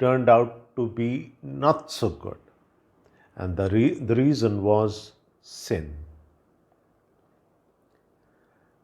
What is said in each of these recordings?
turned out to be not so good, and the reason was sin.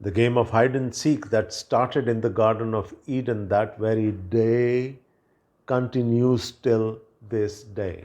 The game of hide and seek that started in the Garden of Eden that very day continues till this day.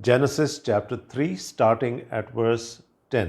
Genesis chapter 3 starting at verse 10.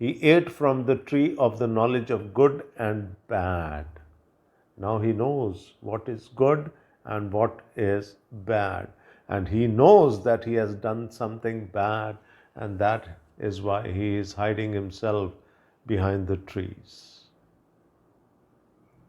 he ate from the tree of the knowledge of good and bad. Now he knows what is good and what is bad. And he knows that he has done something bad, and that is why he is hiding himself behind the trees.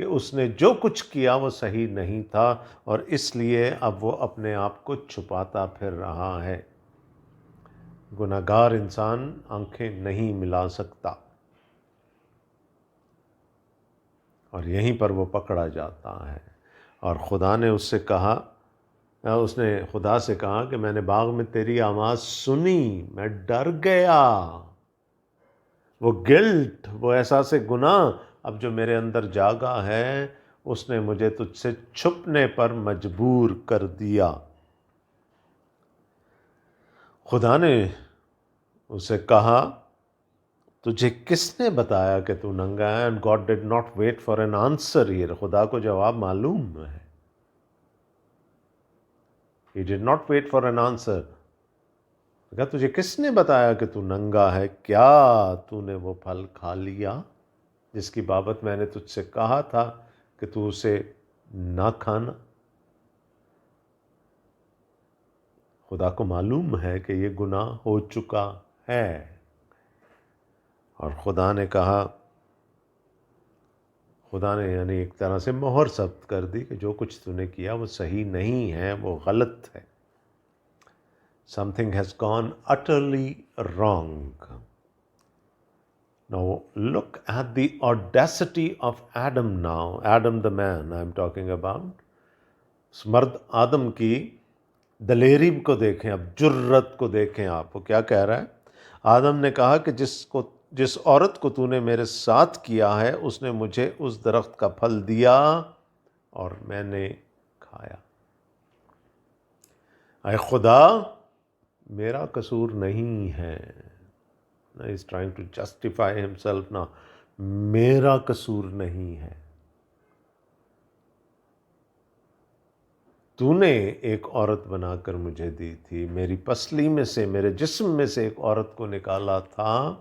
کہ اس نے جو کچھ کیا وہ صحیح نہیں تھا اور اس لیے اب وہ اپنے آپ کو چھپاتا پھر رہا ہے۔ گناہگار انسان آنکھیں نہیں ملا سکتا اور یہیں پر وہ پکڑا جاتا ہے۔ اور خدا نے اس سے کہا، اس نے خدا سے کہا کہ میں نے باغ میں تیری آواز سنی، میں ڈر گیا۔ وہ گلٹ، وہ احساس گناہ اب جو میرے اندر جاگا ہے، اس نے مجھے تجھ سے چھپنے پر مجبور کر دیا۔ خدا نے اسے کہا تجھے کس نے بتایا کہ تو ننگا ہے؟ And God did not wait for an answer here. خدا کو جواب معلوم ہے۔ He did not wait for an answer. کہا تجھے کس نے بتایا کہ تو ننگا ہے؟ کیا تو نے وہ پھل کھا لیا جس کی بابت میں نے تجھ سے کہا تھا کہ تو اسے نہ کھانا؟ خدا کو معلوم ہے کہ یہ گناہ ہو چکا ہے، اور خدا نے کہا، خدا نے یعنی ایک طرح سے مہر ثبت کر دی کہ جو کچھ تو نے کیا وہ صحیح نہیں ہے، وہ غلط ہے۔ Something has gone utterly wrong. Now look at the audacity of Adam now. Adam the man I'm talking about. اس مرد آدم کی دلیری کو دیکھیں، اب جرت کو دیکھیں آپ، وہ کیا کہہ رہا ہے؟ آدم نے کہا کہ جس عورت کو تو نے میرے ساتھ کیا ہے اس نے مجھے اس درخت کا پھل دیا اور میں نے کھایا۔ اے خدا، میرا قصور نہیں ہے۔ He is trying to justify himself now. میرا قصور نہیں ہے، تو نے ایک عورت بنا کر مجھے دی تھی، میری پسلی میں سے، میرے جسم میں سے ایک عورت کو نکالا تھا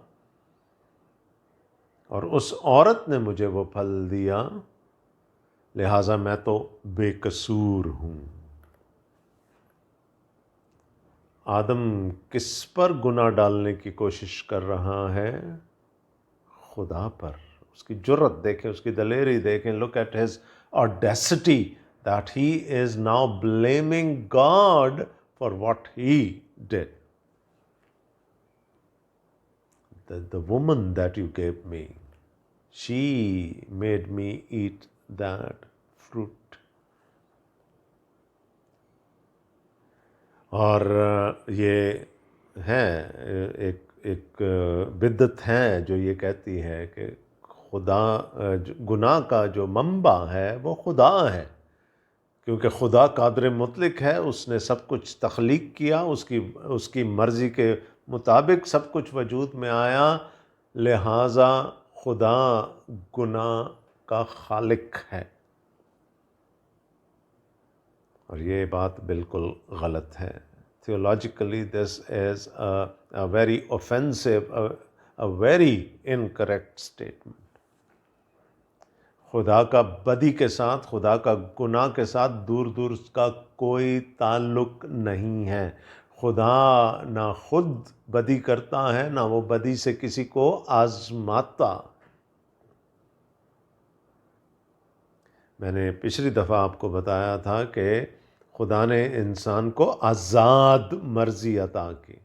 اور اس عورت نے مجھے وہ پھل دیا، لہٰذا میں تو بے قصور ہوں۔ آدم کس پر گناہ ڈالنے کی کوشش کر رہا ہے؟ خدا پر۔ اس کی جرت دیکھیں، اس کی دلیری دیکھیں۔ Look at his audacity that he is now blaming God for what he did. The woman that you gave me, she made me eat that fruit. اور یہ ہے ایک بدعت ہے جو یہ کہتی ہے کہ خدا، گناہ کا جو منبع ہے وہ خدا ہے، کیونکہ خدا قادر مطلق ہے، اس نے سب کچھ تخلیق کیا، اس کی مرضی کے مطابق سب کچھ وجود میں آیا، لہٰذا خدا گناہ کا خالق ہے۔ اور یہ بات بالکل غلط ہے۔ Theologically this is a very offensive, a very incorrect statement. خدا کا بدی کے ساتھ، خدا کا گناہ کے ساتھ دور دور کا کوئی تعلق نہیں ہے۔ خدا نہ خود بدی کرتا ہے، نہ وہ بدی سے کسی کو آزماتا۔ میں نے پچھلی دفعہ آپ کو بتایا تھا کہ خدا نے انسان کو آزاد مرضی عطا کی،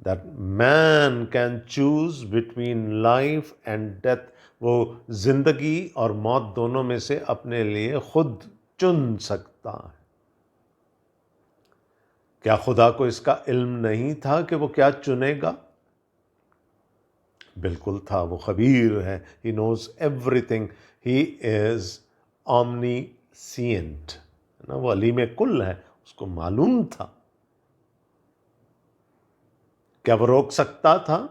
that man can choose between life and death. وہ زندگی اور موت دونوں میں سے اپنے لیے خود چن سکتا ہے۔ کیا خدا کو اس کا علم نہیں تھا کہ وہ کیا چنے گا؟ بالکل تھا، وہ خبیر ہے۔ He knows everything. He is omniscient. وہ علیم کل ہے، اس کو معلوم تھا۔ کیا وہ روک سکتا تھا؟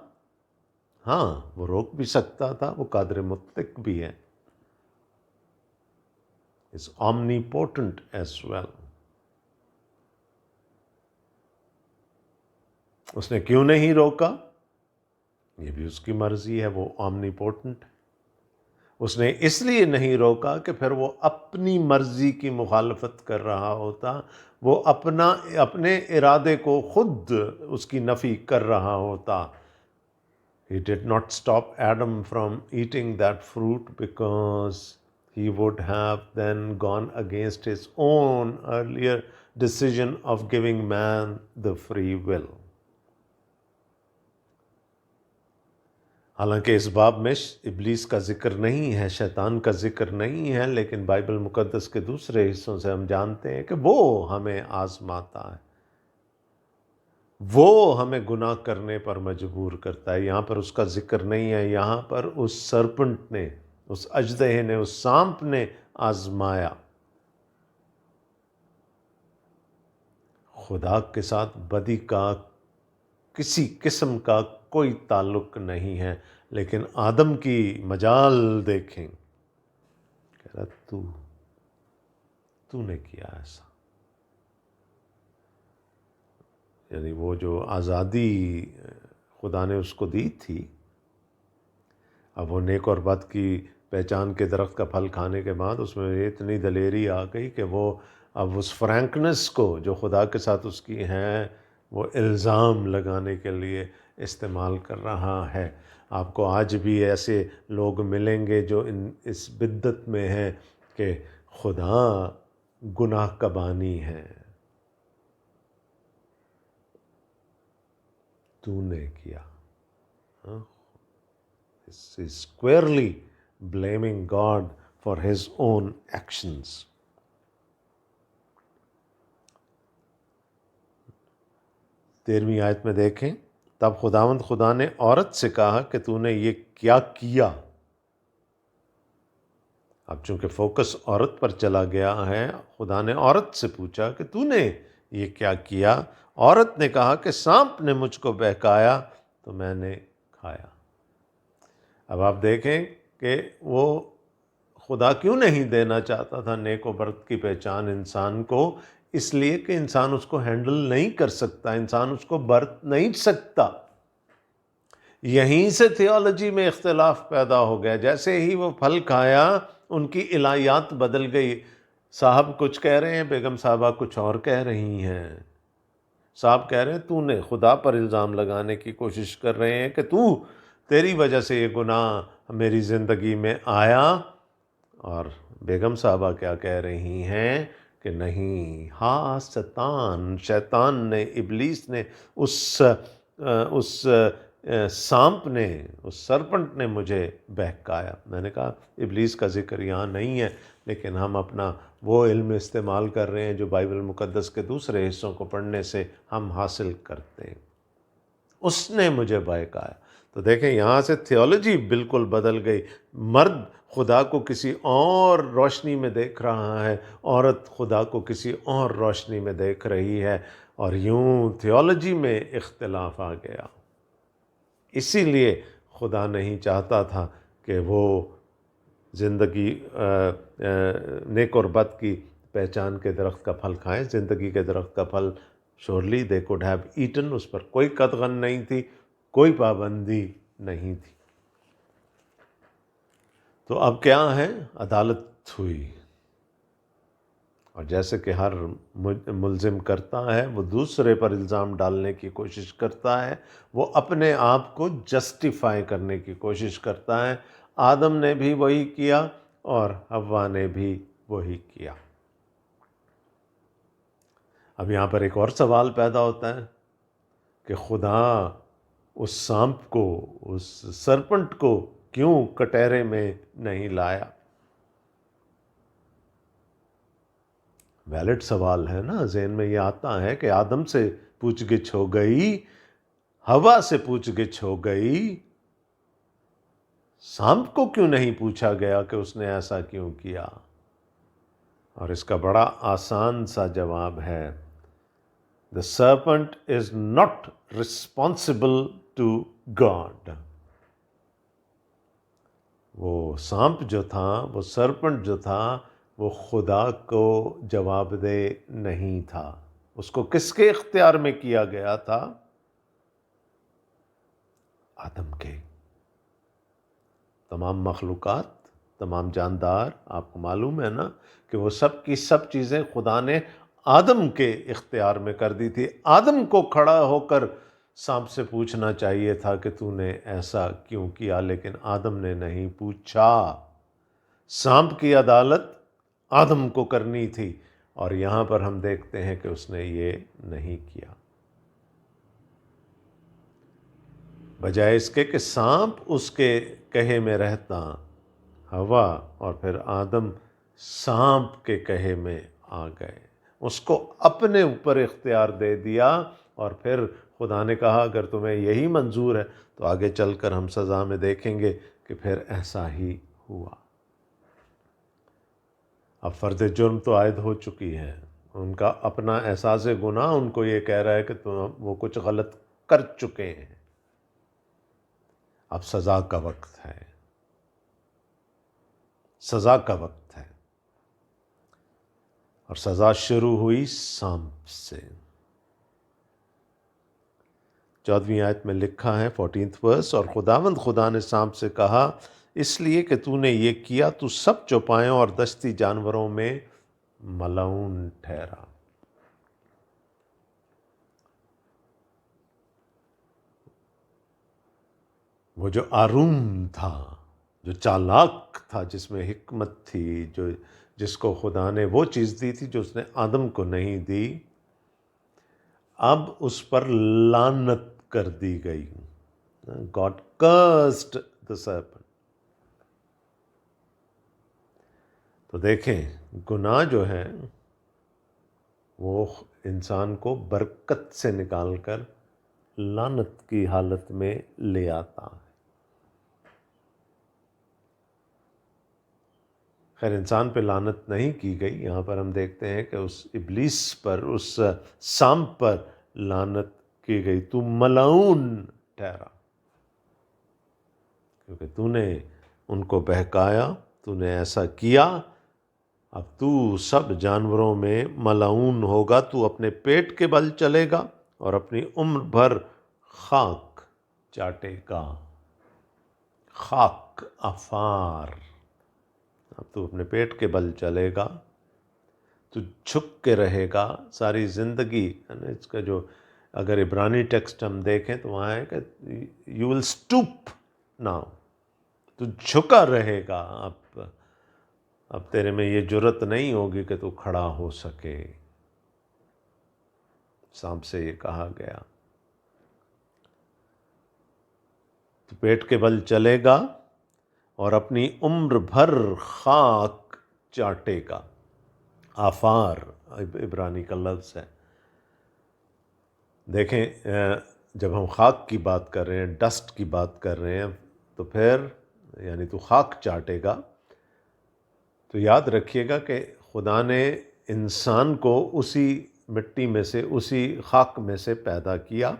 ہاں، وہ روک بھی سکتا تھا، وہ قادر مطلق بھی ہے۔ is omnipotent as well. اس نے کیوں نہیں روکا؟ یہ بھی اس کی مرضی ہے، وہ omnipotent ہے۔ اس نے اس لیے نہیں روکا کہ پھر وہ اپنی مرضی کی مخالفت کر رہا ہوتا، وہ اپنے ارادے کو خود اس کی نفی کر رہا ہوتا۔ He did not stop Adam from eating that fruit because he would have then gone against his own earlier decision of giving man the free will. حالانکہ اس باب میں ابلیس کا ذکر نہیں ہے، شیطان کا ذکر نہیں ہے، لیکن بائبل مقدس کے دوسرے حصوں سے ہم جانتے ہیں کہ وہ ہمیں آزماتا ہے، وہ ہمیں گناہ کرنے پر مجبور کرتا ہے۔ یہاں پر اس کا ذکر نہیں ہے، یہاں پر اس سرپنٹ نے، اس اژدہے نے، اس سانپ نے آزمایا۔ خدا کے ساتھ بدی کا کسی قسم کا کوئی تعلق نہیں ہے، لیکن آدم کی مجال دیکھیں، کہہ رہا تو نے کیا ایسا، یعنی وہ جو آزادی خدا نے اس کو دی تھی، اب وہ نیک اور بد کی پہچان کے درخت کا پھل کھانے کے بعد اس میں اتنی دلیری آ گئی کہ وہ اب اس فرینکنس کو جو خدا کے ساتھ اس کی ہے وہ الزام لگانے کے لیے استعمال کر رہا ہے۔ آپ کو آج بھی ایسے لوگ ملیں گے جو اس بدت میں ہیں کہ خدا گناہ کا بانی ہے، تو نے کیا۔ He is squarely blaming God for his own actions. تیرہویں آیت میں دیکھیں، تب خداوند خدا نے عورت سے کہا کہ تو نے یہ کیا کیا۔ اب چونکہ فوکس عورت پر چلا گیا ہے، خدا نے عورت سے پوچھا کہ تو نے یہ کیا کیا۔ عورت نے کہا کہ سانپ نے مجھ کو بہکایا تو میں نے کھایا۔ اب آپ دیکھیں کہ وہ خدا کیوں نہیں دینا چاہتا تھا نیک و بد کی پہچان انسان کو، اس لیے کہ انسان اس کو ہینڈل نہیں کر سکتا، انسان اس کو برت نہیں سکتا۔ یہیں سے تھیولوجی میں اختلاف پیدا ہو گیا۔ جیسے ہی وہ پھل کھایا ان کی الہیات بدل گئی، صاحب کچھ کہہ رہے ہیں، بیگم صاحبہ کچھ اور کہہ رہی ہیں۔ صاحب کہہ رہے ہیں تو نے خدا پر الزام لگانے کی کوشش کر رہے ہیں کہ تیری وجہ سے یہ گناہ میری زندگی میں آیا، اور بیگم صاحبہ کیا کہہ رہی ہیں کہ نہیں، ہاں شیطان نے، ابلیس نے، اس سانپ نے، اس سرپنٹ نے مجھے بہکایا۔ میں نے کہا ابلیس کا ذکر یہاں نہیں ہے، لیکن ہم اپنا وہ علم استعمال کر رہے ہیں جو بائبل مقدس کے دوسرے حصوں کو پڑھنے سے ہم حاصل کرتے ہیں۔ اس نے مجھے بہکایا۔ تو دیکھیں یہاں سے تھیولوجی بالکل بدل گئی۔ مرد خدا کو کسی اور روشنی میں دیکھ رہا ہے، عورت خدا کو کسی اور روشنی میں دیکھ رہی ہے، اور یوں تھیولوجی میں اختلاف آ گیا۔ اسی لیے خدا نہیں چاہتا تھا کہ وہ زندگی نیک اور بد کی پہچان کے درخت کا پھل کھائیں۔ زندگی کے درخت کا پھل surely they could have eaten, اس پر کوئی قدغن نہیں تھی، کوئی پابندی نہیں تھی۔ تو اب کیا ہے؟ عدالت ہوئی، اور جیسے کہ ہر ملزم کرتا ہے، وہ دوسرے پر الزام ڈالنے کی کوشش کرتا ہے، وہ اپنے آپ کو جسٹیفائی کرنے کی کوشش کرتا ہے۔ آدم نے بھی وہی کیا اور حوا نے بھی وہی کیا۔ اب یہاں پر ایک اور سوال پیدا ہوتا ہے کہ خدا اس سانپ کو، اس سرپنٹ کو کیوں کٹہرے میں نہیں لایا؟ ویلڈ سوال ہے نا، ذہن میں یہ آتا ہے کہ آدم سے پوچھ گچھ ہو گئی، حوا سے پوچھ گچھ ہو گئی، سانپ کو کیوں نہیں پوچھا گیا کہ اس نے ایسا کیوں کیا؟ اور اس کا بڑا آسان سا جواب ہے، The serpent is not responsible to God. وہ سانپ جو تھا، وہ سرپنٹ جو تھا، وہ خدا کو جواب دہ نہیں تھا۔ اس کو کس کے اختیار میں کیا گیا تھا؟ آدم کے۔ تمام مخلوقات، تمام جاندار، آپ کو معلوم ہے نا کہ وہ سب کی سب چیزیں خدا نے آدم کے اختیار میں کر دی تھی۔ آدم کو کھڑا ہو کر سانپ سے پوچھنا چاہیے تھا کہ تو نے ایسا کیوں کیا، لیکن آدم نے نہیں پوچھا۔ سانپ کی عدالت آدم کو کرنی تھی، اور یہاں پر ہم دیکھتے ہیں کہ اس نے یہ نہیں کیا۔ بجائے اس کے کہ سانپ اس کے کہے میں رہتا، ہوا اور پھر آدم سانپ کے کہے میں آ گئے، اس کو اپنے اوپر اختیار دے دیا، اور پھر خدا نے کہا اگر تمہیں یہی منظور ہے تو آگے چل کر ہم سزا میں دیکھیں گے کہ پھر ایسا ہی ہوا۔ اب فرد جرم تو عائد ہو چکی ہے، ان کا اپنا احساس گناہ ان کو یہ کہہ رہا ہے کہ وہ کچھ غلط کر چکے ہیں، اب سزا کا وقت ہے، سزا کا وقت ہے، اور سزا شروع ہوئی سانپ سے۔ 14ویں آیت میں لکھا ہے 14th ورس، اور خداوند خدا نے سانپ سے کہا اس لیے کہ تو نے یہ کیا تو سب چوپایوں اور دستی جانوروں میں ملعون ٹھہرا۔ وہ جو آروم تھا، جو چالاک تھا، جس میں حکمت تھی، جس کو خدا نے وہ چیز دی تھی جو اس نے آدم کو نہیں دی، اب اس پر لعنت کر دی گئی۔ God cursed the serpent۔ تو دیکھیں گناہ جو ہے وہ انسان کو برکت سے نکال کر لعنت کی حالت میں لے آتا ہے۔ خیر انسان پہ لعنت نہیں کی گئی، یہاں پر ہم دیکھتے ہیں کہ اس ابلیس پر، اس سانپ پر لعنت کی گئی، تو ملعون ٹھہرا، کیونکہ تو نے ان کو بہکایا، تو نے ایسا کیا، اب تو سب جانوروں میں ملعون ہوگا، تو اپنے پیٹ کے بل چلے گا اور اپنی عمر بھر خاک چاٹے گا۔ خاک، عفار، اب تو اپنے پیٹ کے بل چلے گا، تو جھک کے رہے گا ساری زندگی۔ اس کا جو اگر عبرانی ٹیکسٹ ہم دیکھیں تو وہاں ہے کہ یو ول اسٹوپ ناؤ، تو جھکا رہے گا۔ اب تیرے میں یہ جرت نہیں ہوگی کہ تو کھڑا ہو سکے۔ سانپ سے یہ کہا گیا، تو پیٹ کے بل چلے گا اور اپنی عمر بھر خاک چاٹے گا۔ آفار عبرانی کا لفظ ہے۔ دیکھیں جب ہم خاک کی بات کر رہے ہیں، ڈسٹ کی بات کر رہے ہیں، تو پھر یعنی تو خاک چاٹے گا، تو یاد رکھیے گا کہ خدا نے انسان کو اسی مٹی میں سے، اسی خاک میں سے پیدا کیا،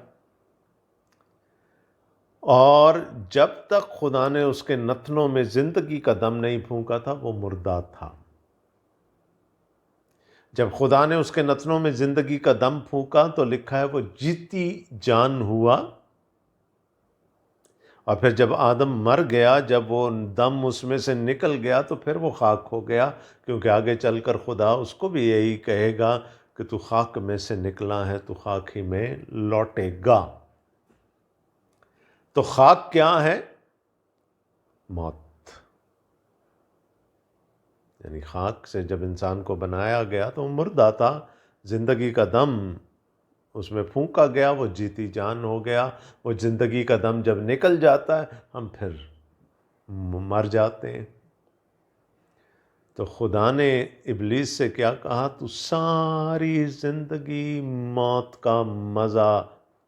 اور جب تک خدا نے اس کے نتنوں میں زندگی کا دم نہیں پھونکا تھا وہ مردہ تھا۔ جب خدا نے اس کے نتنوں میں زندگی کا دم پھونکا تو لکھا ہے وہ جیتی جان ہوا، اور پھر جب آدم مر گیا، جب وہ دم اس میں سے نکل گیا تو پھر وہ خاک ہو گیا، کیونکہ آگے چل کر خدا اس کو بھی یہی کہے گا کہ تو خاک میں سے نکلا ہے، تو خاک ہی میں لوٹے گا۔ تو خاک کیا ہے؟ موت۔ یعنی خاک سے جب انسان کو بنایا گیا تو وہ مردہ تھا، زندگی کا دم اس میں پھونکا گیا، وہ جیتی جان ہو گیا۔ وہ زندگی کا دم جب نکل جاتا ہے ہم پھر مر جاتے ہیں۔ تو خدا نے ابلیس سے کیا کہا؟ تو ساری زندگی موت کا مزہ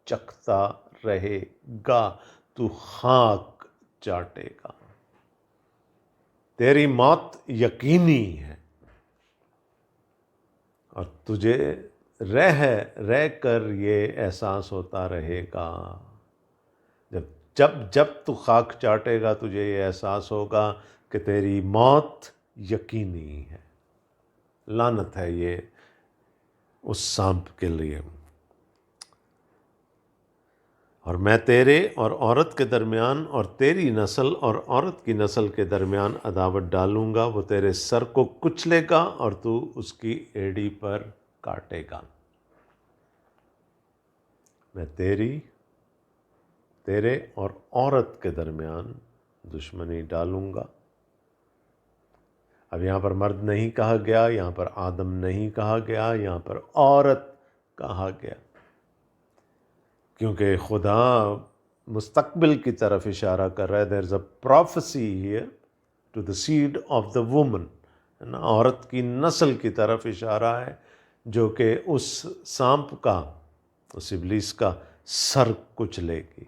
چکھتا رہے گا، تو خاک چاٹے گا، تیری موت یقینی ہے، اور تجھے رہ کر یہ احساس ہوتا رہے گا۔ جب تو خاک چاٹے گا تجھے یہ احساس ہوگا کہ تیری موت یقینی ہے۔ لعنت ہے یہ اس سانپ کے لیے۔ اور میں تیرے اور عورت کے درمیان اور تیری نسل اور عورت کی نسل کے درمیان عداوت ڈالوں گا، وہ تیرے سر کو کچلے گا اور تو اس کی ایڑی پر کاٹے گا۔ میں تیرے اور عورت کے درمیان دشمنی ڈالوں گا، اب یہاں پر مرد نہیں کہا گیا، یہاں پر آدم نہیں کہا گیا، یہاں پر عورت کہا گیا، کیونکہ خدا مستقبل کی طرف اشارہ کر رہا ہے. There is a prophecy here to the seed of the woman, عورت کی نسل کی طرف اشارہ ہے جو کہ اس سانپ کا، اس ابلیس کا سر کچلے گی.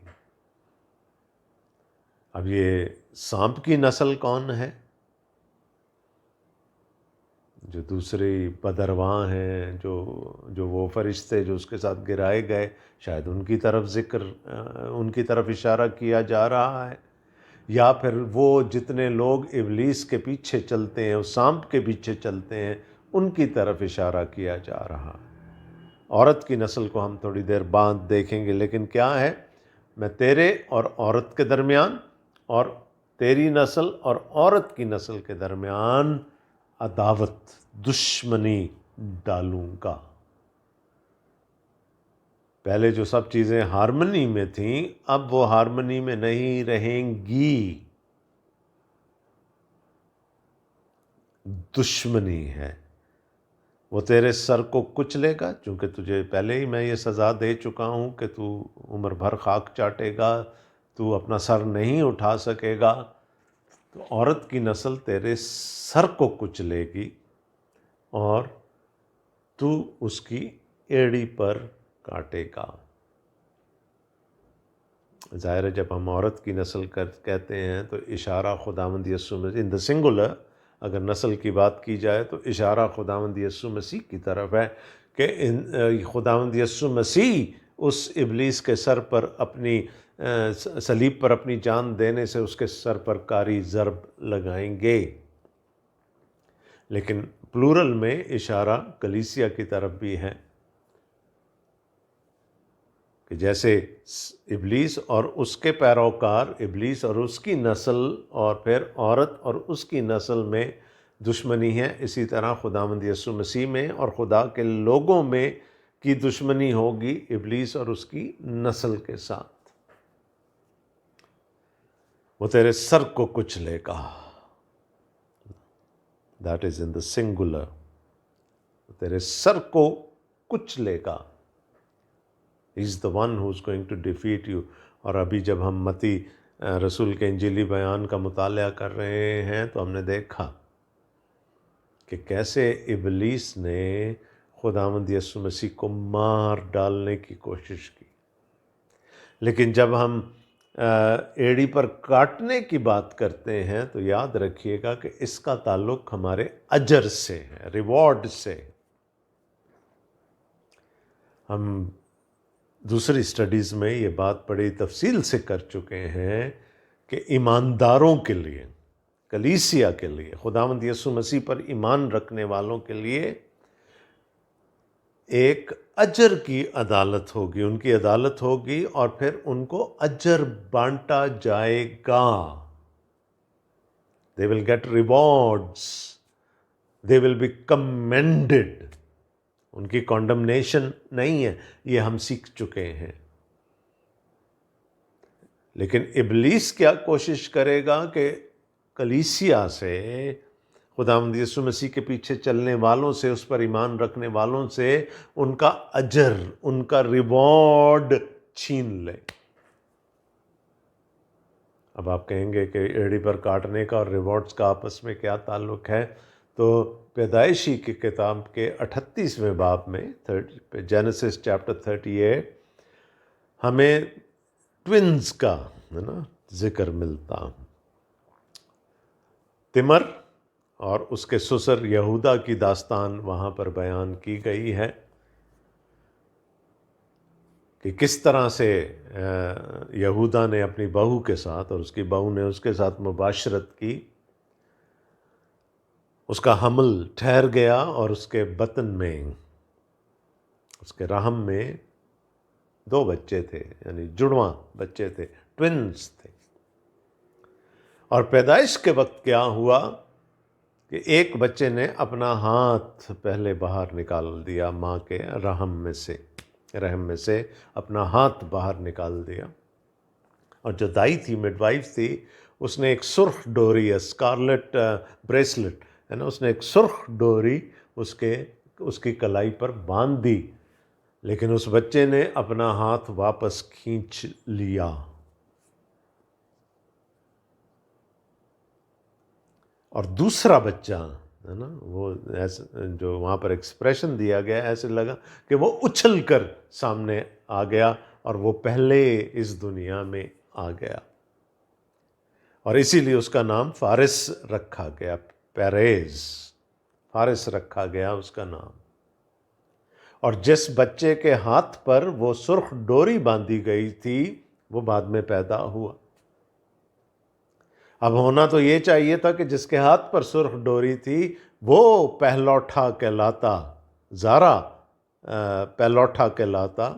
اب یہ سانپ کی نسل کون ہے؟ جو دوسری بدرواں ہیں، جو وہ فرشتے جو اس کے ساتھ گرائے گئے، شاید ان کی طرف ان کی طرف اشارہ کیا جا رہا ہے، یا پھر وہ جتنے لوگ ابلیس کے پیچھے چلتے ہیں، اس سانپ کے پیچھے چلتے ہیں، ان کی طرف اشارہ کیا جا رہا ہے. عورت کی نسل کو ہم تھوڑی دیر بعد دیکھیں گے، لیکن کیا ہے؟ میں تیرے اور عورت کے درمیان اور تیری نسل اور عورت کی نسل کے درمیان عداوت، دشمنی ڈالوں گا. پہلے جو سب چیزیں ہارمنی میں تھیں، اب وہ ہارمنی میں نہیں رہیں گی، دشمنی ہے. وہ تیرے سر کو کچلے گا، چونکہ تجھے پہلے ہی میں یہ سزا دے چکا ہوں کہ تو عمر بھر خاک چاٹے گا، تو اپنا سر نہیں اٹھا سکے گا. تو عورت کی نسل تیرے سر کو کچلے گی اور تو اس کی ایڑی پر کاٹے گا. ظاہر ہے جب ہم عورت کی نسل کہتے ہیں تو اشارہ خداوند یسوع مسیح ان دا سنگولر، اگر نسل کی بات کی جائے تو اشارہ خداوند یسوع مسیح کی طرف ہے کہ خداوند یسوع مسیح اس ابلیس کے سر پر اپنی صلیب پر اپنی جان دینے سے اس کے سر پر کاری ضرب لگائیں گے. لیکن پلورل میں اشارہ کلیسیا کی طرف بھی ہے کہ جیسے ابلیس اور اس کے پیروکار، ابلیس اور اس کی نسل اور پھر عورت اور اس کی نسل میں دشمنی ہے، اسی طرح خداوند یسوع مسیح میں اور خدا کے لوگوں میں کی دشمنی ہوگی ابلیس اور اس کی نسل کے ساتھ. وہ تیرے سر کو کچلے گا. That is in the singular. تیرے سر کو کچلے گا. He is the one who is going to defeat you. اور ابھی جب ہم متی رسول کے انجیلی بیان کا مطالعہ کر رہے ہیں تو ہم نے دیکھا کہ کیسے ابلیس نے خداوند یسوع مسیح کو مار ڈالنے کی کوشش کی. لیکن جب ہم ایڑی پر کاٹنے کی بات کرتے ہیں تو یاد رکھیے گا کہ اس کا تعلق ہمارے اجر سے ہے، ریوارڈ سے. ہم دوسری سٹڈیز میں یہ بات بڑی تفصیل سے کر چکے ہیں کہ ایمانداروں کے لیے، کلیسیا کے لیے، خداوند یسوع مسیح پر ایمان رکھنے والوں کے لیے ایک اجر کی عدالت ہوگی، ان کی عدالت ہوگی اور پھر ان کو اجر بانٹا جائے گا. They will get rewards. They will be commended. ان کی کانڈمنیشن نہیں ہے، یہ ہم سیکھ چکے ہیں. لیکن ابلیس کیا کوشش کرے گا کہ کلیسیا سے، خداوند یسوع مسیح کے پیچھے چلنے والوں سے، اس پر ایمان رکھنے والوں سے ان کا اجر، ان کا ریوارڈ چھین لے. اب آپ کہیں گے کہ ایڑی پر کاٹنے کا اور ریوارڈز کا آپس میں کیا تعلق ہے؟ تو پیدائشی کی کتاب کے 38ویں باب میں، جینیسس چیپٹر 38، ہمیں ٹوینز کا ذکر ملتا. تمر اور اس کے سسر یہودا کی داستان وہاں پر بیان کی گئی ہے کہ کس طرح سے یہودا نے اپنی بہو کے ساتھ اور اس کی بہو نے اس کے ساتھ مباشرت کی. اس کا حمل ٹھہر گیا اور اس کے بطن میں، اس کے رحم میں 2 بچے تھے، یعنی جڑواں بچے تھے، ٹوینز تھے. اور پیدائش کے وقت کیا ہوا کہ ایک بچے نے اپنا ہاتھ پہلے باہر نکال دیا، ماں کے رحم میں سے اپنا ہاتھ باہر نکال دیا. اور جو دائی تھی، مڈ وائف تھی، اس نے ایک سرخ ڈوری، اسکارلٹ بریسلٹ ہے نا، اس نے ایک سرخ ڈوری اس کی کلائی پر باندھ دی، لیکن اس بچے نے اپنا ہاتھ واپس کھینچ لیا۔ اور دوسرا بچہ ہے نا، وہ ایسے جو وہاں پر ایکسپریشن دیا گیا، ایسے لگا کہ وہ اچھل کر سامنے آ گیا اور وہ پہلے اس دنیا میں آ گیا، اور اسی لیے اس کا نام فارس رکھا گیا، پیریز، فارس رکھا گیا اس کا نام۔ اور جس بچے کے ہاتھ پر وہ سرخ ڈوری باندھی گئی تھی وہ بعد میں پیدا ہوا۔ اب ہونا تو یہ چاہیے تھا کہ جس کے ہاتھ پر سرخ ڈوری تھی وہ پہلوٹا کہلاتا، زارا پہلوٹا کہلاتا،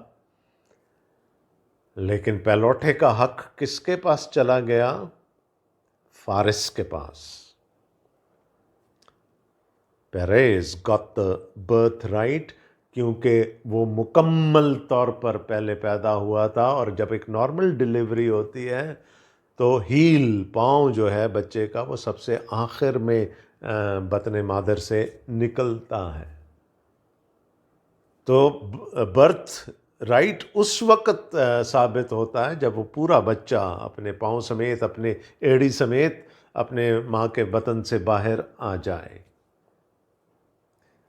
لیکن پہلوٹے کا حق کس کے پاس چلا گیا؟ فارس کے پاس۔ پیریز got the birth right، کیونکہ وہ مکمل طور پر پہلے پیدا ہوا تھا، اور جب ایک نارمل ڈیلیوری ہوتی ہے تو ہیل، پاؤں جو ہے بچے کا، وہ سب سے آخر میں بطن مادر سے نکلتا ہے۔ تو برتھ رائٹ اس وقت ثابت ہوتا ہے جب وہ پورا بچہ اپنے پاؤں سمیت، اپنے ایڑی سمیت اپنے ماں کے بطن سے باہر آ جائے۔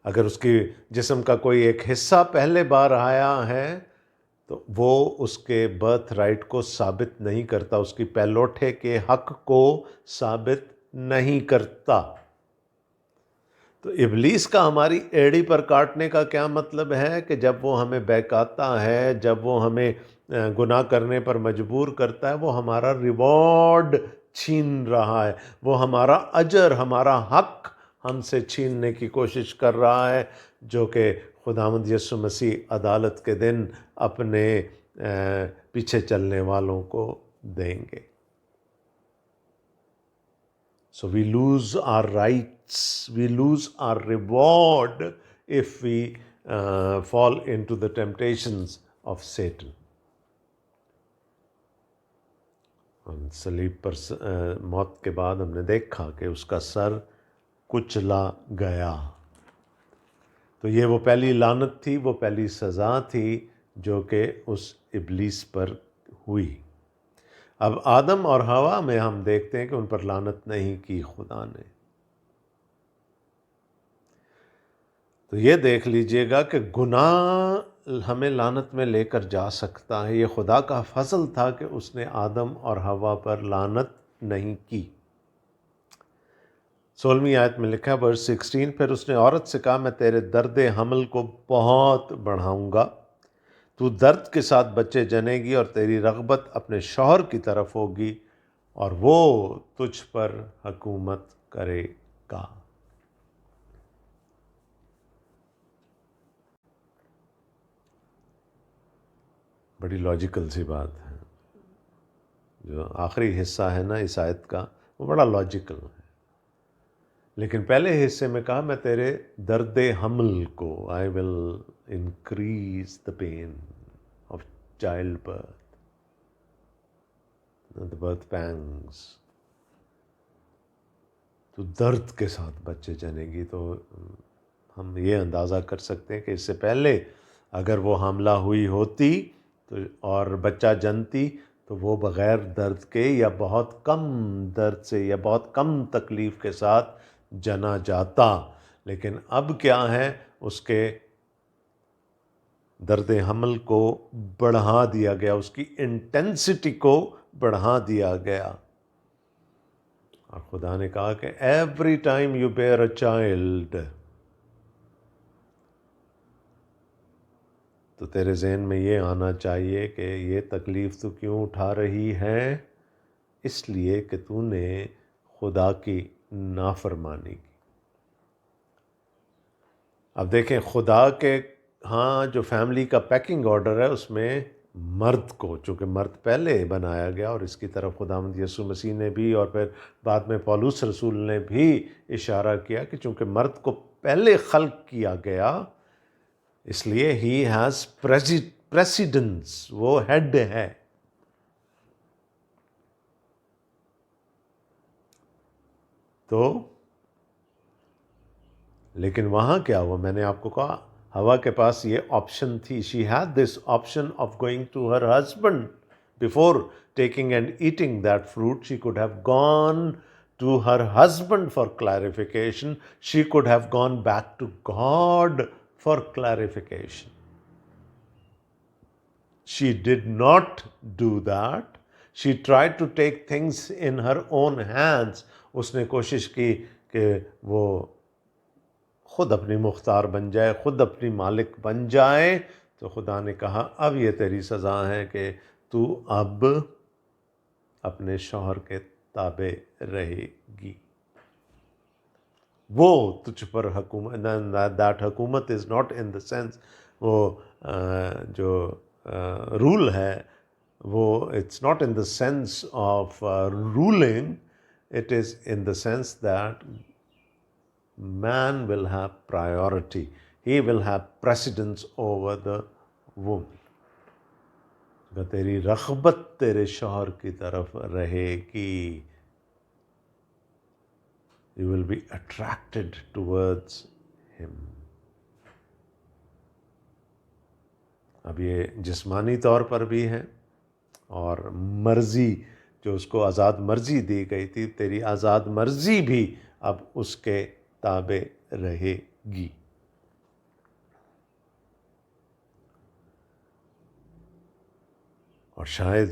اگر اس کی جسم کا کوئی ایک حصہ پہلے بار آیا ہے تو وہ اس کے برتھ رائٹ کو ثابت نہیں کرتا، اس کی پہلوٹے کے حق کو ثابت نہیں کرتا۔ تو ابلیس کا ہماری ایڑی پر کاٹنے کا کیا مطلب ہے؟ کہ جب وہ ہمیں بہکاتا ہے، جب وہ ہمیں گناہ کرنے پر مجبور کرتا ہے، وہ ہمارا ریوارڈ چھین رہا ہے، وہ ہمارا اجر، ہمارا حق ہم سے چھیننے کی کوشش کر رہا ہے، جو کہ خداوند یسوع مسیح عدالت کے دن اپنے پیچھے چلنے والوں کو دیں گے۔ So we lose our rights, we lose our reward if we fall into the temptations of Satan. صلیب پر موت کے بعد ہم نے دیکھا کہ اس کا سر کچلا گیا۔ تو یہ وہ پہلی لعنت تھی، وہ پہلی سزا تھی جو کہ اس ابلیس پر ہوئی۔ اب آدم اور حوا میں ہم دیکھتے ہیں کہ ان پر لعنت نہیں کی خدا نے۔ تو یہ دیکھ لیجئے گا کہ گناہ ہمیں لعنت میں لے کر جا سکتا ہے، یہ خدا کا فضل تھا کہ اس نے آدم اور حوا پر لعنت نہیں کی۔ 16ویں آیت میں لکھا ہے ورس 16، پھر اس نے عورت سے کہا میں تیرے درد حمل کو بہت بڑھاؤں گا، تو درد کے ساتھ بچے جنے گی اور تیری رغبت اپنے شوہر کی طرف ہوگی اور وہ تجھ پر حکومت کرے گا۔ بڑی لاجیکل سی بات ہے، جو آخری حصہ ہے نا اس آیت کا وہ بڑا لاجیکل ہے، لیکن پہلے حصے میں کہا میں تیرے درد حمل کو I will increase the pain of childbirth, the birth pangs، تو درد کے ساتھ بچے جنے گی۔ تو ہم یہ اندازہ کر سکتے ہیں کہ اس سے پہلے اگر وہ حاملہ ہوئی ہوتی تو اور بچہ جنتی تو وہ بغیر درد کے یا بہت کم درد سے یا بہت کم تکلیف کے ساتھ جنا جاتا، لیکن اب کیا ہے، اس کے درد حمل کو بڑھا دیا گیا، اس کی انٹینسٹی کو بڑھا دیا گیا۔ اور خدا نے کہا کہ every time you bear a child, تو تیرے ذہن میں یہ آنا چاہیے کہ یہ تکلیف تو کیوں اٹھا رہی ہے؟ اس لیے کہ تو نے خدا کی نافرمانی کی۔ اب دیکھیں خدا کے ہاں جو فیملی کا پیکنگ آرڈر ہے اس میں مرد کو، چونکہ مرد پہلے بنایا گیا، اور اس کی طرف خداوند یسوع مسیح نے بھی اور پھر بعد میں پولس رسول نے بھی اشارہ کیا کہ چونکہ مرد کو پہلے خلق کیا گیا اس لیے ہی ہیز پریسیڈنس، وہ ہیڈ ہے۔ تو لیکن وہاں کیا ہوا؟ میں نے آپ کو کہا ہوا کے پاس یہ آپشن تھی. She had this option of going to her husband before taking and eating that fruit. She could have gone to her husband for clarification. She could have gone back to God for clarification. She did not do that. She tried to take things in her own hands. اس نے کوشش کی کہ وہ خود اپنی مختار بن جائے، خود اپنی مالک بن جائے. تو خدا نے کہا اب یہ تیری سزا ہے کہ تو اب اپنے شوہر کے تابع رہے گی. وہ تجھ پر حکومت، دیٹ حکومت is not in the sense, وہ جو رول ہے وہ it's not in the sense of ruling, it is in the sense that man will have priority, he will have precedence over the woman. تیری رغبت تیرے شوہر کی طرف رہے گی. You will be attracted towards him. اب یہ جسمانی طور پر بھی ہے، اور مرضی جو اس کو آزاد مرضی دی گئی تھی، تیری آزاد مرضی بھی اب اس کے تابع رہے گی. اور شاید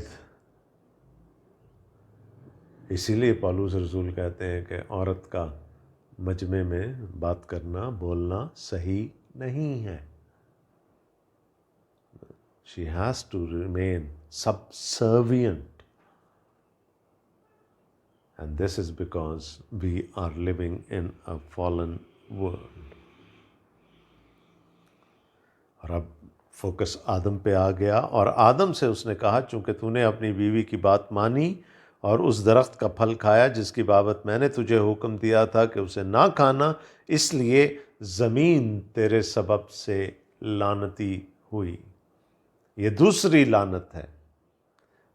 اسی لیے پالوس رسول کہتے ہیں کہ عورت کا مجمع میں بات کرنا، بولنا صحیح نہیں ہے. She has to remain subservient. And this is because we are living in a fallen world. اور اب فوکس آدم پہ آ گیا، اور آدم سے اس نے کہا چونکہ تو نے اپنی بیوی کی بات مانی اور اس درخت کا پھل کھایا جس کی بابت میں نے تجھے حکم دیا تھا کہ اسے نہ کھانا، اس لیے زمین تیرے سبب سے لعنتی ہوئی. یہ دوسری لعنت ہے.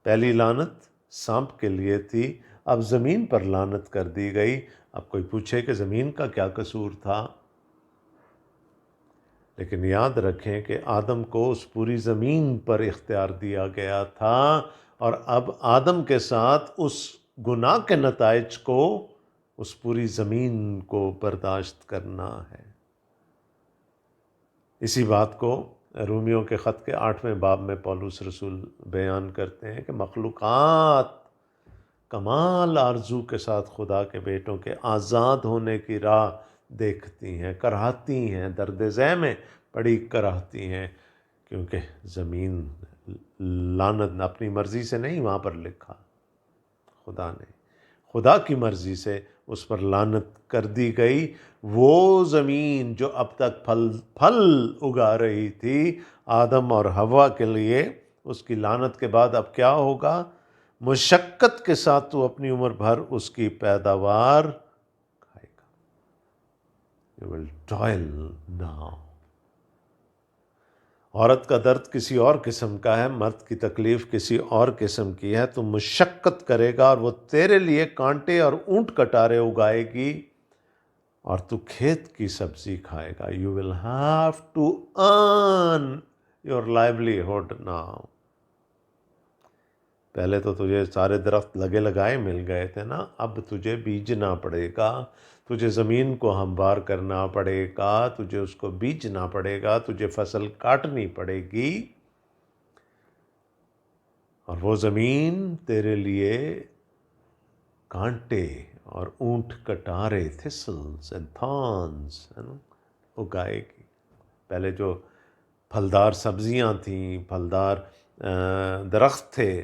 پہلی لعنت سانپ کے لیے تھی، اب زمین پر لعنت کر دی گئی. اب کوئی پوچھے کہ زمین کا کیا قصور تھا؟ لیکن یاد رکھیں کہ آدم کو اس پوری زمین پر اختیار دیا گیا تھا، اور اب آدم کے ساتھ اس گناہ کے نتائج کو اس پوری زمین کو برداشت کرنا ہے. اسی بات کو رومیوں کے خط کے 8ویں باب میں پولس رسول بیان کرتے ہیں کہ مخلوقات کمال آرزو کے ساتھ خدا کے بیٹوں کے آزاد ہونے کی راہ دیکھتی ہیں، کراہتی ہیں، درد ذہ میں پڑی کراہتی ہیں، کیونکہ زمین لعنت اپنی مرضی سے نہیں وہاں پر لکھا، خدا نے خدا کی مرضی سے اس پر لعنت کر دی گئی. وہ زمین جو اب تک پھل اگا رہی تھی آدم اور حوا کے لیے، اس کی لعنت کے بعد اب کیا ہوگا؟ مشقت کے ساتھ تو اپنی عمر بھر اس کی پیداوار کھائے گا. You will toil now. عورت کا درد کسی اور قسم کا ہے، مرد کی تکلیف کسی اور قسم کی ہے. تو مشقت کرے گا اور وہ تیرے لیے کانٹے اور اونٹ کٹارے اگائے گی، اور تو کھیت کی سبزی کھائے گا. You will have to earn your livelihood now. پہلے تو تجھے سارے درخت لگے لگائے مل گئے تھے نا، اب تجھے بیجنا پڑے گا، تجھے زمین کو ہموار کرنا پڑے گا، تجھے اس کو بیجنا پڑے گا، تجھے فصل کاٹنی پڑے گی. اور وہ زمین تیرے لیے کانٹے اور اونٹ کٹارے، تھسلز اینڈ تھارنز اگائے گی. پہلے جو پھلدار سبزیاں تھیں، پھلدار درخت تھے،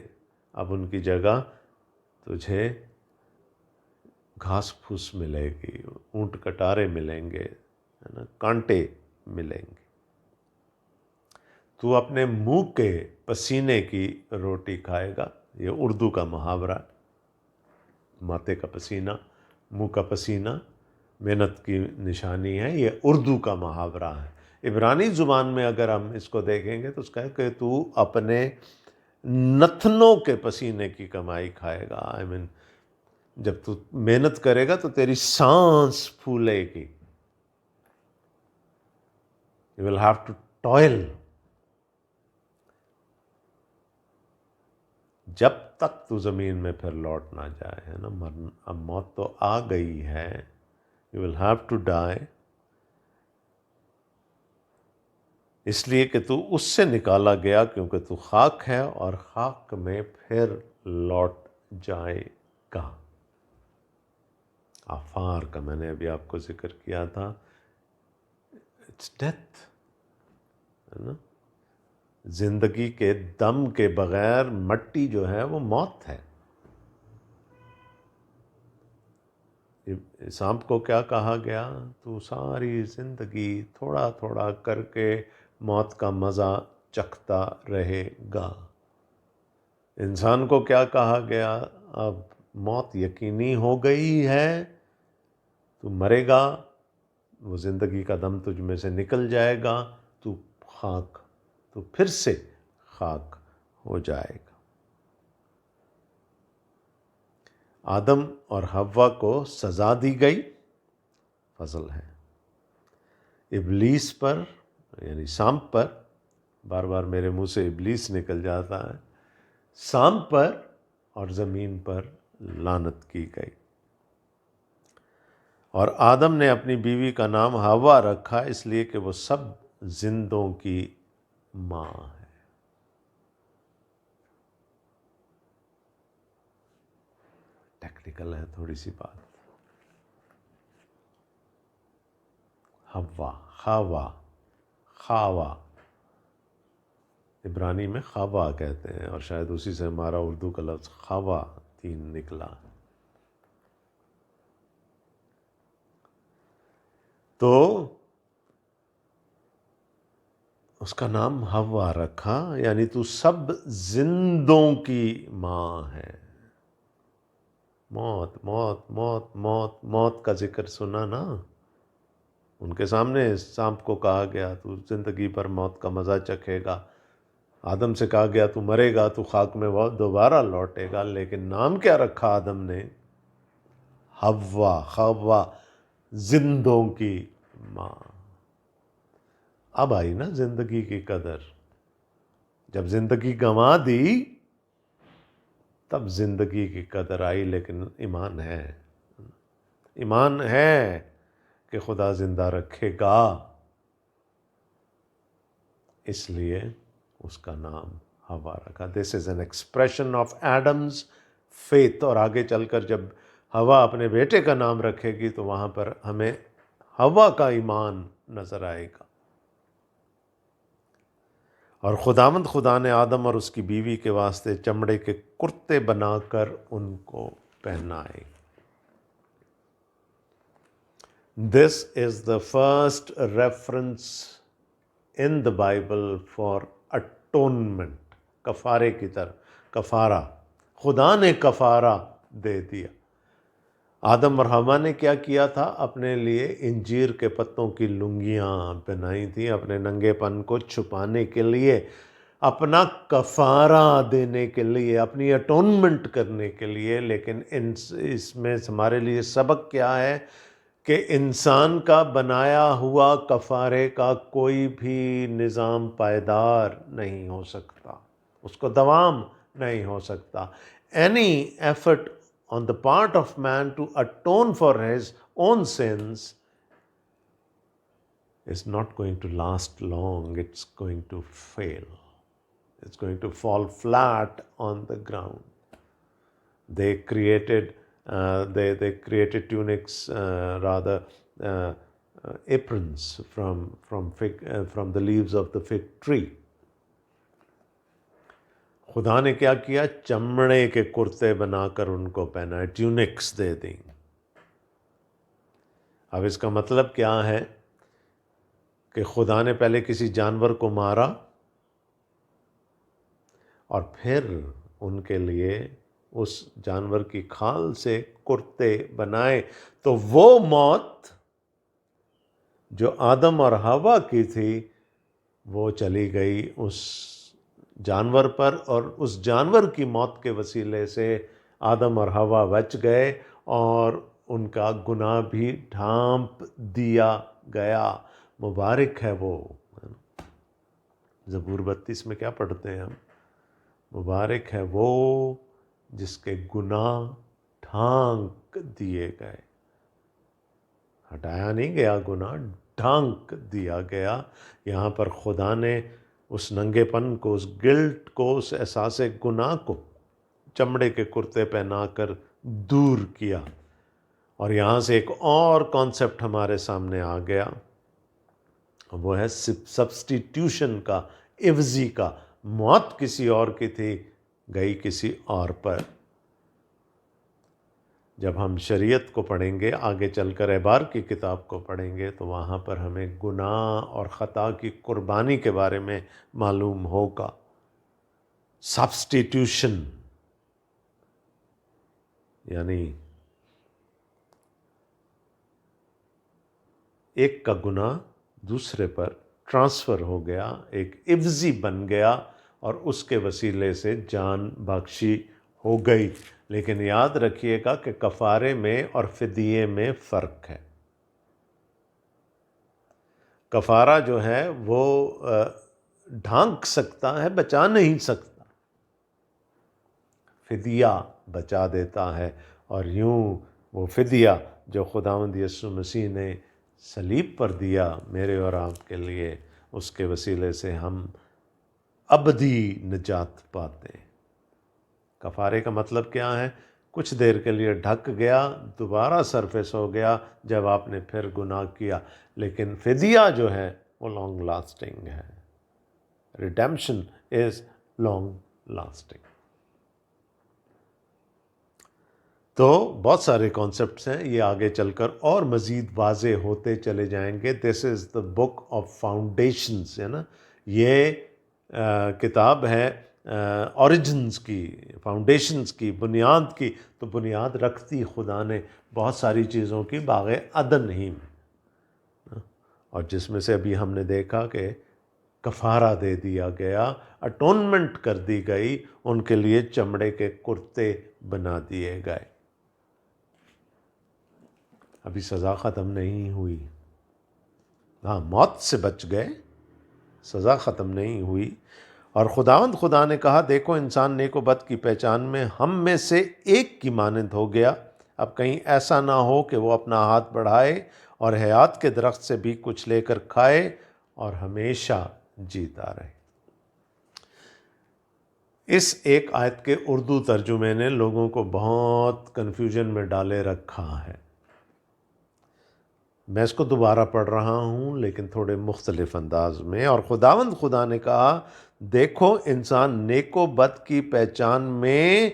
اب ان کی جگہ تجھے گھاس پھوس ملے گی، اونٹ کٹارے ملیں گے، کانٹے ملیں گے. تو اپنے منہ کے پسینے کی روٹی کھائے گا. یہ اردو کا محاورہ، ماتھے کا پسینہ، منہ کا پسینہ محنت کی نشانی ہے. یہ اردو کا محاورہ ہے. عبرانی زبان میں اگر ہم اس کو دیکھیں گے تو اس کا ہے کہ تو اپنے نتنوں کے پسینے کی کمائی کھائے گا. جب تو محنت کرے گا تو تیری سانس پھولے گی. You will have to toil. جب تک تو زمین میں پھر لوٹ نہ جائے، ہے نا، مرن اب موت تو آ گئی ہے. You will have to die. اس لیے کہ تو اس سے نکالا گیا کیونکہ تو خاک ہے اور خاک میں پھر لوٹ جائے گا. آفار کا میں نے ابھی آپ کو ذکر کیا تھا. اٹس ڈیتھ، ہے نا. زندگی کے دم کے بغیر مٹی جو ہے وہ موت ہے. سانپ کو کیا کہا گیا؟ تو ساری زندگی تھوڑا تھوڑا کر کے موت کا مزہ چکھتا رہے گا. انسان کو کیا کہا گیا؟ اب موت یقینی ہو گئی ہے، تو مرے گا، وہ زندگی کا دم تجھ میں سے نکل جائے گا، تو خاک، تو پھر سے خاک ہو جائے گا. آدم اور حوا کو سزا دی گئی، فضل ہے. ابلیس پر یعنی سانپ پر، بار بار میرے منہ سے ابلیس نکل جاتا ہے، سانپ پر اور زمین پر لعنت کی گئی. اور آدم نے اپنی بیوی کا نام حوا رکھا اس لیے کہ وہ سب زندوں کی ماں ہے. ٹیکنیکل ہے تھوڑی سی بات. حوا، خاوا عبرانی میں خوا کہتے ہیں، اور شاید اسی سے ہمارا اردو کا لفظ خواتین نکلا. تو اس کا نام حوا رکھا، یعنی تو سب زندوں کی ماں ہے. موت موت موت موت موت کا ذکر سنا نا. ان کے سامنے سانپ کو کہا گیا تو زندگی پر موت کا مزہ چکھے گا. آدم سے کہا گیا تو مرے گا، تو خاک میں وہ دوبارہ لوٹے گا. لیکن نام کیا رکھا آدم نے؟ حوا، خوا، زندوں کی ماں. اب آئی نا زندگی کی قدر. جب زندگی گنوا دی تب زندگی کی قدر آئی. لیکن ایمان ہے، ایمان ہے کہ خدا زندہ رکھے گا، اس لیے اس کا نام حوا رکھا. This is an expression of Adam's faith. اور آگے چل کر جب حوا اپنے بیٹے کا نام رکھے گی تو وہاں پر ہمیں حوا کا ایمان نظر آئے گا. اور خداوند خدا نے آدم اور اس کی بیوی کے واسطے چمڑے کے کرتے بنا کر ان کو پہنائے. This is the first reference in the Bible for atonement. کفارے کی طرف، کفارہ، خدا نے کفارہ دے دیا. آدم اور حوا نے کیا کیا تھا؟ اپنے لیے انجیر کے پتوں کی لنگیاں پہنائی تھیں اپنے ننگے پن کو چھپانے کے لیے، اپنا کفارہ دینے کے لیے، اپنی اٹونمنٹ کرنے کے لیے. لیکن اس میں ہمارے لیے سبق کیا ہے کہ انسان کا بنایا ہوا کفارے کا کوئی بھی نظام پائیدار نہیں ہو سکتا، اس کو دوام نہیں ہو سکتا. Any effort on the part of man to atone for his own sins is not going to last long. It's going to fail. It's going to fall flat on the ground. They created they created tunics, aprons from the leaves of the fig tree. خدا نے کیا کیا؟ چمڑے کے کرتے بنا کر ان کو پہنائے، ٹیونکس دے دیں. اب اس کا مطلب کیا ہے کہ خدا نے پہلے کسی جانور کو مارا اور پھر ان کے لیے اس جانور کی کھال سے کرتے بنائے. تو وہ موت جو آدم اور حوا کی تھی وہ چلی گئی اس جانور پر، اور اس جانور کی موت کے وسیلے سے آدم اور حوا بچ گئے اور ان کا گناہ بھی ڈھانپ دیا گیا. مبارک ہے وہ، زبور 32 میں کیا پڑھتے ہیں ہم؟ مبارک ہے وہ جس کے گناہ ڈھانک دیے گئے. ہٹایا نہیں گیا گناہ، ڈھانک دیا گیا. یہاں پر خدا نے اس ننگے پن کو، اس گلٹ کو، اس احساس گناہ کو چمڑے کے کرتے پہنا کر دور کیا. اور یہاں سے ایک اور کانسیپٹ ہمارے سامنے آ گیا، وہ ہے سبسٹیٹیوشن کا، عوضی کا. موت کسی اور کی تھی، گئی کسی اور پر. جب ہم شریعت کو پڑھیں گے، آگے چل کر احبار کی کتاب کو پڑھیں گے، تو وہاں پر ہمیں گناہ اور خطا کی قربانی کے بارے میں معلوم ہوگا. سبسٹیٹیوشن یعنی ایک کا گناہ دوسرے پر ٹرانسفر ہو گیا، ایک عوضی بن گیا اور اس کے وسیلے سے جان بخشی ہو گئی. لیکن یاد رکھیے گا کہ کفارے میں اور فدیے میں فرق ہے. کفارہ جو ہے وہ ڈھانک سکتا ہے، بچا نہیں سکتا. فدیہ بچا دیتا ہے. اور یوں وہ فدیہ جو خداوند یسوع مسیح نے صلیب پر دیا میرے اور آپ کے لیے، اس کے وسیلے سے ہم ابدی نجات پاتے ہیں. کفارے کا مطلب کیا ہے؟ کچھ دیر کے لیے ڈھک گیا، دوبارہ سرفیس ہو گیا جب آپ نے پھر گناہ کیا. لیکن فدیہ جو ہے وہ لانگ لاسٹنگ ہے. Redemption is long lasting. تو بہت سارے کانسیپٹس ہیں، یہ آگے چل کر اور مزید واضح ہوتے چلے جائیں گے. دس is the book of foundations, ہے نا. یہ کتاب ہے اوریجنز کی، فاؤنڈیشنز کی، بنیاد کی. تو بنیاد رکھتی خدا نے بہت ساری چیزوں کی باغ عدن ہی میں، اور جس میں سے ابھی ہم نے دیکھا کہ کفارہ دے دیا گیا، اٹونمنٹ کر دی گئی، ان کے لیے چمڑے کے کرتے بنا دیے گئے. ابھی سزا ختم نہیں ہوئی. ہاں، موت سے بچ گئے، سزا ختم نہیں ہوئی. اور خدا نے کہا دیکھو انسان نیک و بد کی پہچان میں ہم میں سے ایک کی مانند ہو گیا. اب کہیں ایسا نہ ہو کہ وہ اپنا ہاتھ بڑھائے اور حیات کے درخت سے بھی کچھ لے کر کھائے اور ہمیشہ جیتا رہے. اس ایک آیت کے اردو ترجمے نے لوگوں کو بہت کنفیوژن میں ڈالے رکھا ہے. میں اس کو دوبارہ پڑھ رہا ہوں لیکن تھوڑے مختلف انداز میں. اور خدا نے کہا دیکھو انسان نیک و بد کی پہچان میں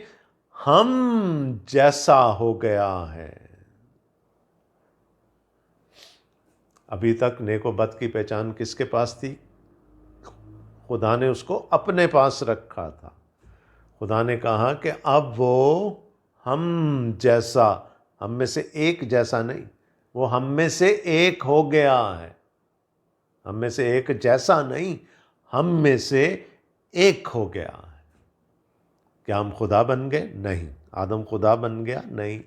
ہم جیسا ہو گیا ہے. ابھی تک نیک و بد کی پہچان کس کے پاس تھی؟ خدا نے اس کو اپنے پاس رکھا تھا. خدا نے کہا کہ اب وہ ہم جیسا، ہم میں سے ایک جیسا نہیں، وہ ہم میں سے ایک ہو گیا ہے. ہم میں سے ایک جیسا نہیں، ہم میں سے ایک ہو گیا ہے. کیا ہم خدا بن گئے؟ نہیں. آدم خدا بن گیا؟ نہیں.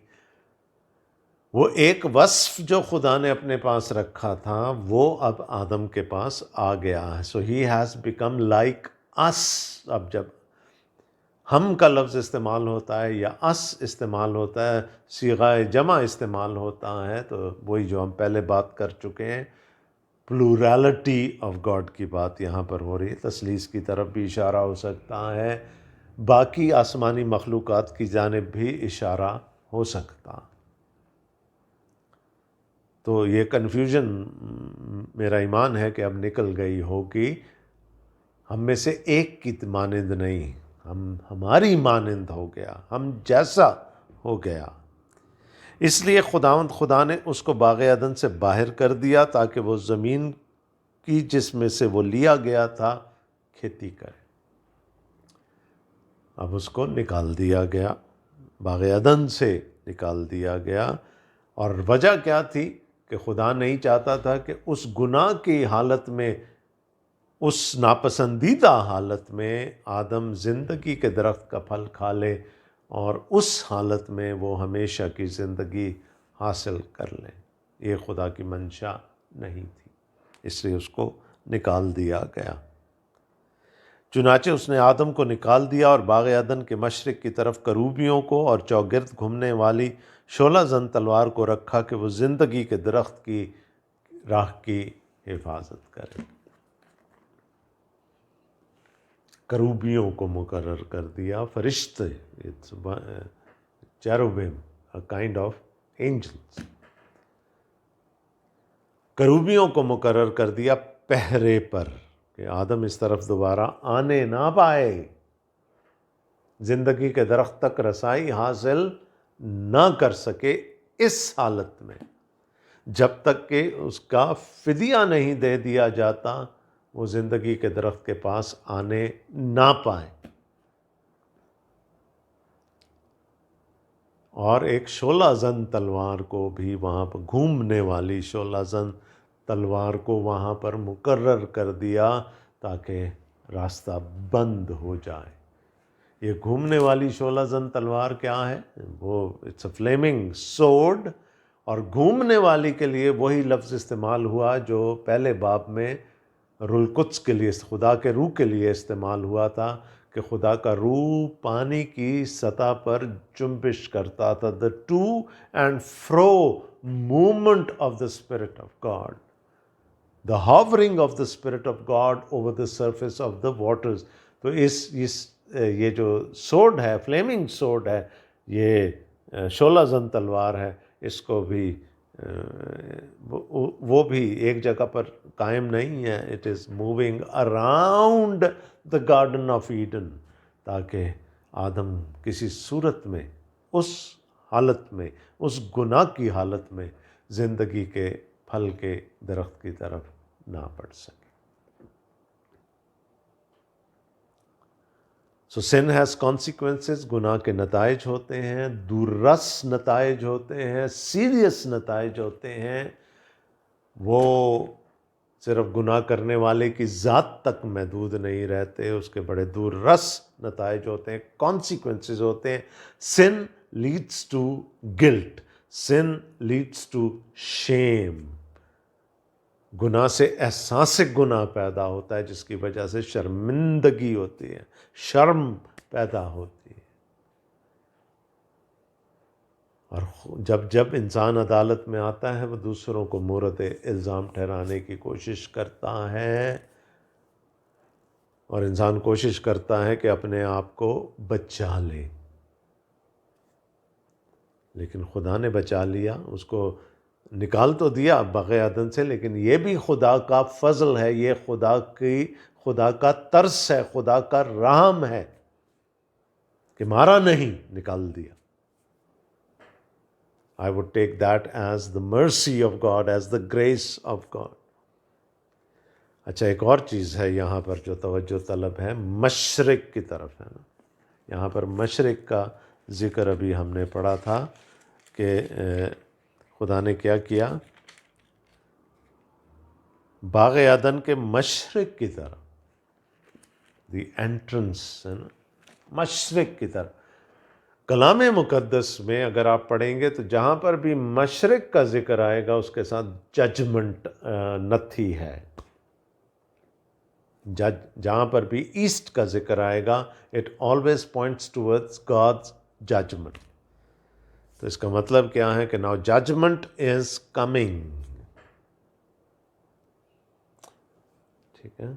وہ ایک وصف جو خدا نے اپنے پاس رکھا تھا وہ اب آدم کے پاس آ گیا ہے. سو ہی ہیز بیکم لائک اس. اب جب ہم کا لفظ استعمال ہوتا ہے یا اس استعمال ہوتا ہے، صیغہ جمع استعمال ہوتا ہے، تو وہی جو ہم پہلے بات کر چکے ہیں، پلورالٹی آف گاڈ کی بات یہاں پر ہو رہی ہے. تثلیث کی طرف بھی اشارہ ہو سکتا ہے، باقی آسمانی مخلوقات کی جانب بھی اشارہ ہو سکتا. تو یہ کنفیوژن میرا ایمان ہے کہ اب نکل گئی ہوگی. ہم میں سے ایک کی مانند نہیں، ہماری مانند ہو گیا، ہم جیسا ہو گیا. اس لیے خدا نے اس کو باغ عدن سے باہر کر دیا تاکہ وہ زمین کی جس میں سے وہ لیا گیا تھا کھیتی کرے. اب اس کو نکال دیا گیا، باغ عدن سے نکال دیا گیا. اور وجہ کیا تھی؟ کہ خدا نہیں چاہتا تھا کہ اس گناہ کی حالت میں، اس ناپسندیدہ حالت میں آدم زندگی کے درخت کا پھل کھا لے اور اس حالت میں وہ ہمیشہ کی زندگی حاصل کر لے. یہ خدا کی منشا نہیں تھی، اس لیے اس کو نکال دیا گیا. چنانچہ اس نے آدم کو نکال دیا اور باغ عدن کے مشرق کی طرف کروبیوں کو اور چوگرد گھومنے والی شعلہ زن تلوار کو رکھا کہ وہ زندگی کے درخت کی راہ کی حفاظت کرے۔ کروبیوں کو مقرر کر دیا، فرشتے، چیروبیم، a kind of angels۔ کروبیوں کو مقرر کر دیا پہرے پر کہ آدم اس طرف دوبارہ آنے نہ پائے، زندگی کے درخت تک رسائی حاصل نہ کر سکے اس حالت میں، جب تک کہ اس کا فدیہ نہیں دے دیا جاتا وہ زندگی کے درخت کے پاس آنے نہ پائے۔ اور ایک شعلہ زن تلوار کو بھی وہاں پر، گھومنے والی شعلہ زن تلوار کو وہاں پر مقرر کر دیا تاکہ راستہ بند ہو جائے۔ یہ گھومنے والی شعلہ زن تلوار کیا ہے؟ وہ اٹس اے فلیمنگ سورڈ، اور گھومنے والی کے لیے وہی لفظ استعمال ہوا جو پہلے باب میں روح القدس کے لیے، خدا کے روح کے لیے استعمال ہوا تھا کہ خدا کا روح پانی کی سطح پر جنبش کرتا تھا۔ the to and fro movement of the Spirit of God, the hovering of the Spirit of God over the surface of the waters۔ تو یہ جو سورڈ ہے، فلیمنگ سورڈ ہے، یہ شعلہ زن تلوار ہے، اس کو بھی وہ بھی ایک جگہ پر قائم نہیں ہے، it is moving around the garden of Eden, تاکہ آدم کسی صورت میں اس حالت میں، اس گناہ کی حالت میں زندگی کے پھل کے درخت کی طرف نہ بڑھ سکے۔ سو سن ہیز کانسیکوینسز، گناہ کے نتائج ہوتے ہیں، دور رس نتائج ہوتے ہیں، سیریس نتائج ہوتے ہیں۔ وہ صرف گناہ کرنے والے کی ذات تک محدود نہیں رہتے، اس کے بڑے دور رس نتائج ہوتے ہیں، کانسیکوینسز ہوتے ہیں۔ Sin leads to guilt, sin leads to shame. گناہ سے احساس گناہ پیدا ہوتا ہے جس کی وجہ سے شرمندگی ہوتی ہے، شرم پیدا ہوتی ہے۔ اور جب انسان عدالت میں آتا ہے وہ دوسروں کو مورد الزام ٹھہرانے کی کوشش کرتا ہے، اور انسان کوشش کرتا ہے کہ اپنے آپ کو بچا لے، لیکن خدا نے بچا لیا، اس کو نکال تو دیا باغ عدن سے، لیکن یہ بھی خدا کا فضل ہے، یہ خدا کا ترس ہے، خدا کا رحم ہے کہ مارا نہیں، نکال دیا۔ I would take that as the mercy of God, as the grace of God۔ اچھا، ایک اور چیز ہے یہاں پر جو توجہ طلب ہے، مشرق کی طرف ہے نا۔ یہاں پر مشرق کا ذکر ابھی ہم نے پڑھا تھا کہ خدا نے کیا کیا، باغ عدن کے مشرق کی طرف، دی انٹرنس ہے نا، مشرق کی طرف۔ کلام مقدس میں اگر آپ پڑھیں گے تو جہاں پر بھی مشرق کا ذکر آئے گا اس کے ساتھ ججمنٹ نتھی ہے، جہاں پر بھی ایسٹ کا ذکر آئے گا it always points towards God's judgment. تو اس کا مطلب کیا ہے کہ ناؤ ججمنٹ از کمنگ، ٹھیک ہے،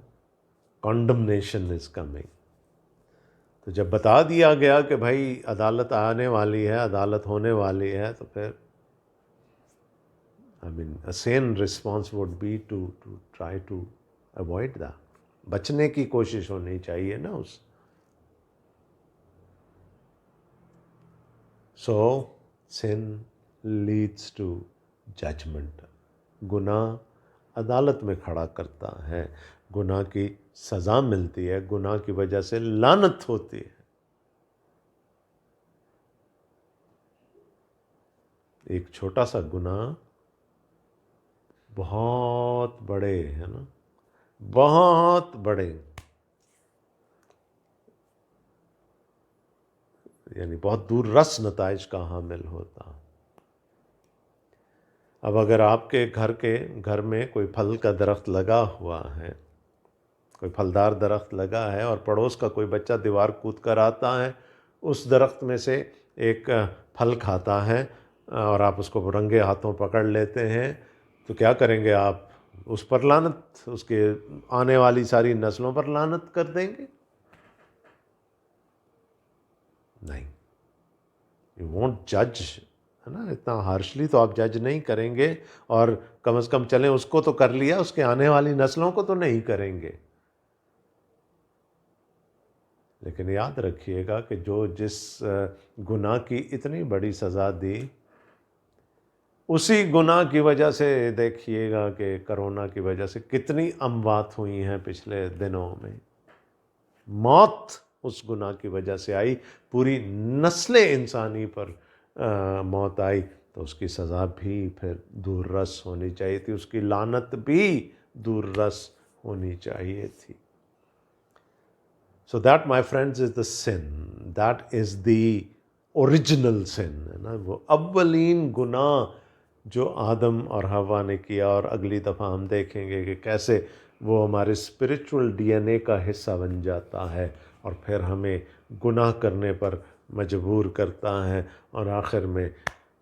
کنڈمنیشن از کمنگ۔ تو جب بتا دیا گیا کہ بھائی عدالت آنے والی ہے، عدالت ہونے والی ہے، تو پھر a sane response would be to try to avoid that۔ بچنے کی کوشش ہونی چاہیے نا اس۔ So sin leads to judgment۔ گناہ عدالت میں کھڑا کرتا ہے، گناہ کی سزا ملتی ہے، گناہ کی وجہ سے لعنت ہوتی ہے۔ ایک چھوٹا سا گناہ بہت بڑے ہے نا، بہت بڑے، یعنی بہت دور رس نتائج کا حامل ہوتا۔ اب اگر آپ کے گھر میں کوئی پھل کا درخت لگا ہوا ہے کوئی پھلدار درخت لگا ہے اور پڑوس کا کوئی بچہ دیوار کود کر آتا ہے، اس درخت میں سے ایک پھل کھاتا ہے اور آپ اس کو رنگے ہاتھوں پکڑ لیتے ہیں، تو کیا کریں گے آپ؟ اس پر لعنت، اس کے آنے والی ساری نسلوں پر لعنت کر دیں گے؟ نہیں، یو وونٹ جج، ہے نا، اتنا ہارشلی تو آپ جج نہیں کریں گے، اور کم از کم چلیں اس کو تو کر لیا، اس کے آنے والی نسلوں کو تو نہیں کریں گے۔ لیکن یاد رکھیے گا کہ جو جس گناہ کی اتنی بڑی سزا دی، اسی گناہ کی وجہ سے دیکھیے گا کہ کرونا کی وجہ سے کتنی اموات ہوئی ہیں پچھلے دنوں میں۔ موت اس گناہ کی وجہ سے آئی، پوری نسل انسانی پر موت آئی، تو اس کی سزا بھی پھر دور رس ہونی چاہیے تھی، اس کی لعنت بھی دور رس ہونی چاہیے تھی۔ So that, my friends, is the sin. That is the original sin. ہے نا، وہ اولین گناہ جو آدم اور حوا نے کیا، اور اگلی دفعہ ہم دیکھیں گے کہ کیسے وہ ہمارے اسپرچول ڈی این اے کا حصہ بن جاتا ہے اور پھر ہمیں گناہ کرنے پر مجبور کرتا ہے، اور آخر میں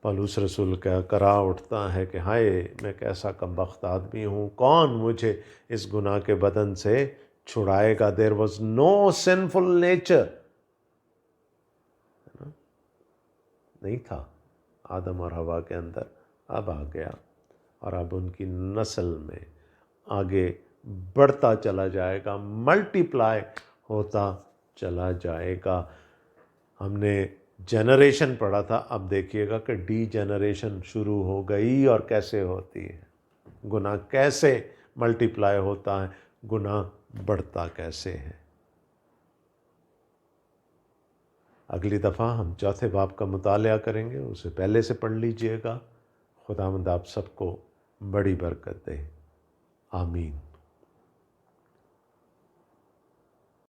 پولس رسول کا کرا اٹھتا ہے کہ ہائے میں کیسا کمبخت آدمی ہوں، کون مجھے اس گناہ کے بدن سے چھڑائے گا۔ دیر واز نو سنفل نیچر، نہیں تھا آدم اور حوا کے اندر، اب آ گیا، اور اب ان کی نسل میں آگے بڑھتا چلا جائے گا، ملٹی پلائی ہوتا چلا جائے گا۔ ہم نے جنریشن پڑھا تھا، اب دیکھیے گا کہ ڈی جنریشن شروع ہو گئی، اور کیسے ہوتی ہے، گناہ کیسے ملٹی پلائی ہوتا ہے، گناہ بڑھتا کیسے ہے۔ اگلی دفعہ ہم چوتھے باب کا مطالعہ کریں گے، اسے پہلے سے پڑھ لیجئے گا۔ خداوند آپ سب کو بڑی برکت دے، آمین۔